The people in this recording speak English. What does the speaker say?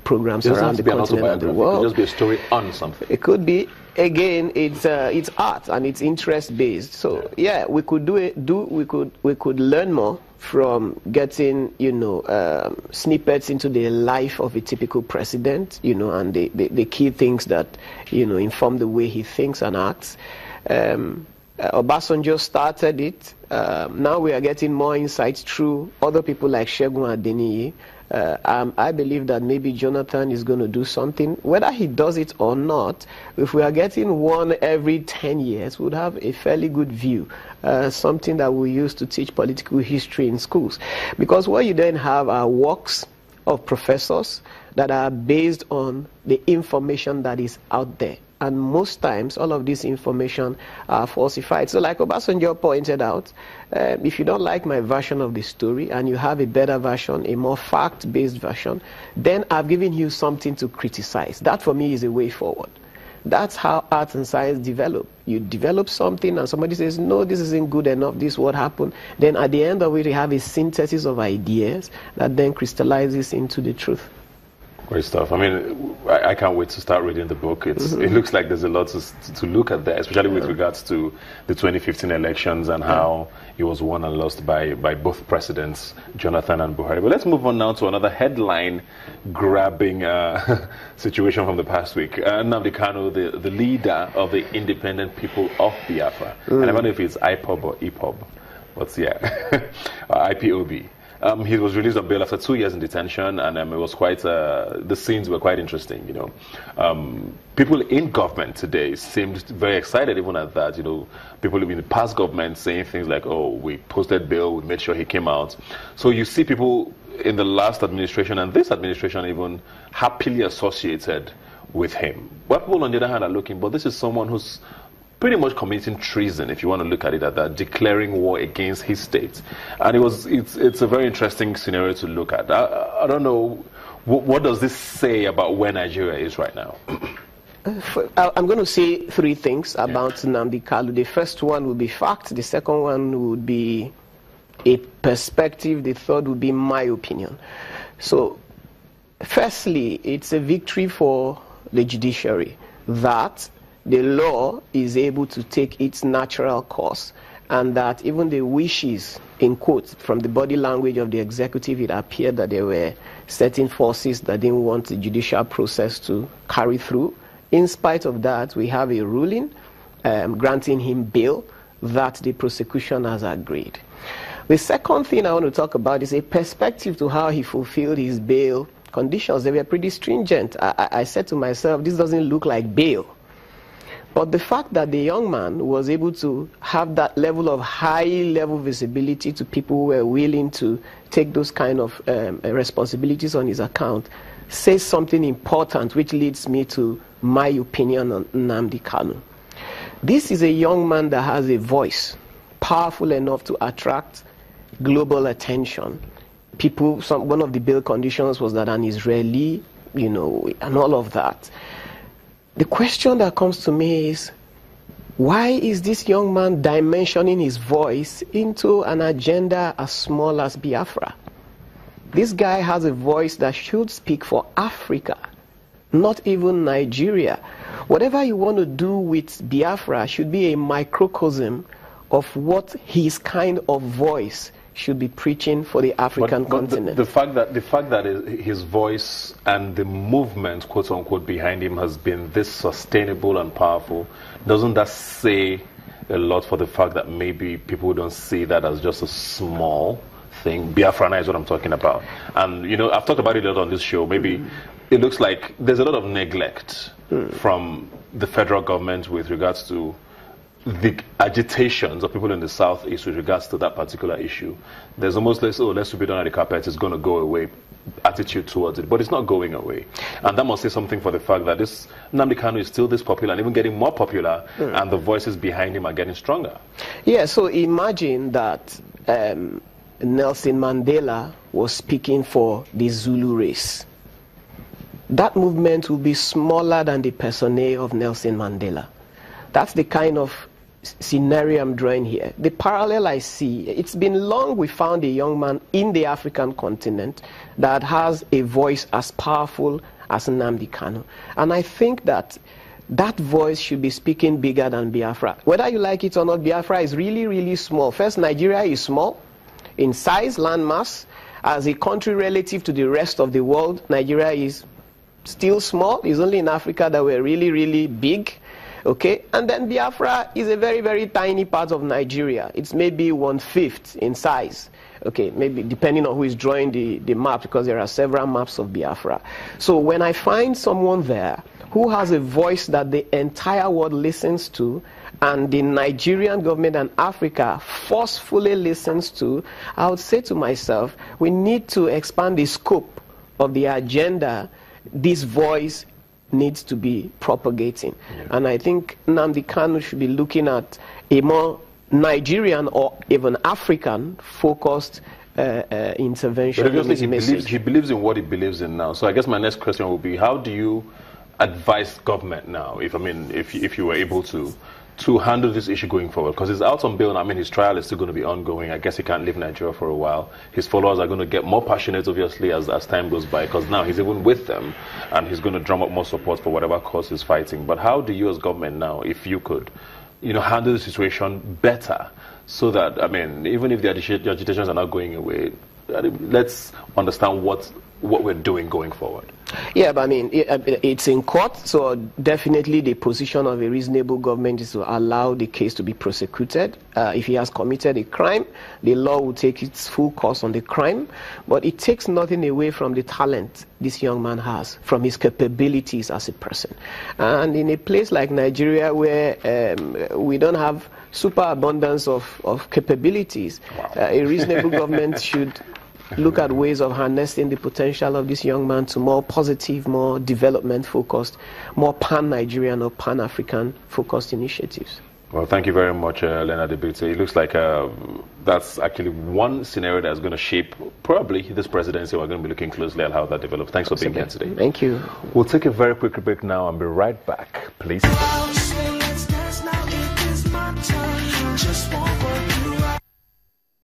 programs around the continent and the world. It could just be a story on something. It could be. Again, it's art and it's interest based. So yeah, we could we could learn more from getting snippets into the life of a typical president, and the key things that inform the way he thinks and acts. Obasanjo started it. Now we are getting more insights through other people like Segun Adeniyi. I believe that maybe Jonathan is going to do something. Whether he does it or not, if we are getting one every 10 years, we would have a fairly good view, something that we use to teach political history in schools. Because what you then have are works of professors that are based on the information that is out there. And most times, all of this information are falsified. So like Obasanjo pointed out, if you don't like my version of the story and you have a better version, a more fact-based version, then I've given you something to criticize. That for me is a way forward. That's how art and science develop. You develop something and somebody says, no, this isn't good enough, this is what happened. Then at the end of it, you have a synthesis of ideas that then crystallizes into the truth. Great stuff. I mean, I can't wait to start reading the book. It looks like there's a lot to look at there, especially with regards to the 2015 elections and how it was won and lost by both presidents, Jonathan and Buhari. But let's move on now to another headline-grabbing situation from the past week. Nnamdi Kanu, the leader of the Independent People of Biafra. And I don't know if it's IPOB or EPOB. IPOB. He was released on bail after 2 years in detention, and it was quite, the scenes were quite interesting, People in government today seemed very excited even at that, People in the past government saying things like, oh, we posted bail, we made sure he came out. So you see people in the last administration and this administration even happily associated with him. What people on the other hand are looking, but this is someone who's pretty much committing treason, if you want to look at it at that, declaring war against his state. And it's a very interesting scenario to look at. I don't know, what does this say about where Nigeria is right now? I'm going to say three things about Nnamdi Kanu. The first one would be fact, the second one would be a perspective, the third would be my opinion. So, firstly, it's a victory for the judiciary that the law is able to take its natural course, and that even the wishes, in quotes, from the body language of the executive, it appeared that there were certain forces that didn't want the judicial process to carry through. In spite of that, we have a ruling granting him bail that the prosecution has agreed. The second thing I want to talk about is a perspective to how he fulfilled his bail conditions. They were pretty stringent. I said to myself, this doesn't look like bail. But the fact that the young man was able to have that level of high-level visibility to people who were willing to take those kind of responsibilities on his account says something important, which leads me to my opinion on Nnamdi Kanu. This is a young man that has a voice powerful enough to attract global attention. One of the bail conditions was that an Israeli, and all of that. The question that comes to me is, why is this young man dimensioning his voice into an agenda as small as Biafra? This guy has a voice that should speak for Africa, not even Nigeria. Whatever you want to do with Biafra should be a microcosm of what his kind of voice should be preaching for the African continent. The fact that his voice and the movement, quote unquote, behind him has been this sustainable and powerful, doesn't that say a lot for the fact that maybe people don't see that as just a small thing? Biafra is what I'm talking about. And I've talked about it a lot on this show. Maybe it looks like there's a lot of neglect from the federal government with regards to the agitations of people in the southeast with regards to that particular issue. There's almost this, let's sweep it under the carpet, it's going to go away attitude towards it, but it's not going away. And that must say something for the fact that this Nnamdi Kanu is still this popular and even getting more popular, and the voices behind him are getting stronger. Yeah, so imagine that Nelson Mandela was speaking for the Zulu race. That movement will be smaller than the personnel of Nelson Mandela. That's the kind of scenario I'm drawing here. The parallel I see, it's been long we found a young man in the African continent, that has a voice as powerful as Nnamdi Kanu. And I think that that voice should be speaking bigger than Biafra. Whether you like it or not, Biafra is really, really small. First, Nigeria is small in size, landmass. As a country relative to the rest of the world, Nigeria is still small. It's only in Africa that we're really, really big. Okay, and then Biafra is a very, very tiny part of Nigeria. It's maybe 1/5 in size. Okay, maybe depending on who is drawing the map, because there are several maps of Biafra. So when I find someone there who has a voice that the entire world listens to, and the Nigerian government and Africa forcefully listens to, I would say to myself, we need to expand the scope of the agenda this voice needs to be propagating. Yeah. And I think Nnamdi Kanu should be looking at a more Nigerian or even African focused intervention. But obviously he believes in what he believes in now. So I guess my next question would be, how do you advise government now, if you were able to handle this issue going forward? Because he's out on bail, and I mean his trial is still going to be ongoing. I guess he can't leave Nigeria for a while. His followers are going to get more passionate, obviously, as time goes by, because now he's even with them, and he's going to drum up more support for whatever cause he's fighting. But how do you as government now, if you could, handle the situation better, so that, I mean, even if the agitations are not going away, let's understand what we're doing going forward? Yeah, but I mean, it's in court, so definitely the position of a reasonable government is to allow the case to be prosecuted. If he has committed a crime, the law will take its full course on the crime, but it takes nothing away from the talent this young man has, from his capabilities as a person. And in a place like Nigeria, where we don't have superabundance of capabilities, wow. A reasonable government should look at ways of harnessing the potential of this young man to more positive, more development-focused, more pan-Nigerian or pan-African focused initiatives. Well, thank you very much, Leonard Ebite. It looks like that's actually one scenario that's going to shape probably this presidency. We're going to be looking closely at how that develops. Thanks for being here today. Thank you. We'll take a very quick break now and be right back. Please.